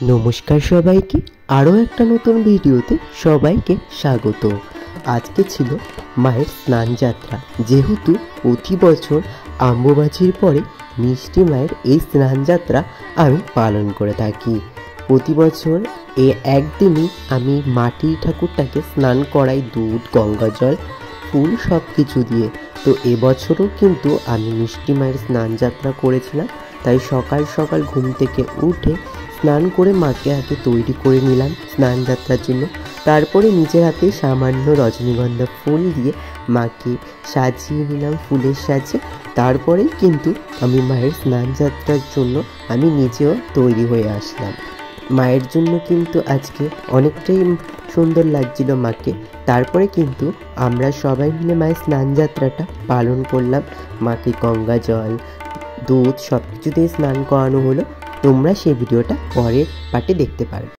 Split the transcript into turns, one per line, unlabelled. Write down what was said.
নমস্কার সবাইকে, আরও একটা নতুন ভিডিওতে সবাইকে স্বাগত। আজকে ছিল মায়ের স্নান যাত্রা। যেহেতু প্রতি বছর অম্বুবাচীর পরে মিষ্টি মায়ের এই স্নান যাত্রা আমি পালন করে থাকি। প্রতি বছর একদিনই আমি মাটির ঠাকুরটাকে স্নান করাই, দুধ, গঙ্গা জল, ফুল সব কিছু দিয়ে। তো এবছরও কিন্তু আমি মিষ্টি মায়ের স্নান যাত্রা করেছিলাম। তাই সকাল সকাল ঘুম থেকে উঠে স্নান করে মাকে আগে তৈরি করে নিলাম স্নান যাত্রার জন্য। তারপরে নিজের হাতে সামান্য রজনীগন্ধা ফুল দিয়ে মাকে সাজিয়ে নিলাম ফুলের সাজে। তারপরেই কিন্তু আমি মায়ের স্নান যাত্রার জন্য আমি নিজেও তৈরি হয়ে আসলাম। মায়ের জন্য কিন্তু আজকে অনেকটাই সুন্দর লাগছিল মাকে। তারপরে কিন্তু আমরা সবাই মিলে মায়ের স্নান যাত্রাটা পালন করলাম। মাকে গঙ্গা জল, দুধ সব কিছু দিয়ে স্নান করানো হলো। তোমরা সেই ভিডিওটা পরের পার্টে দেখতে পারবে।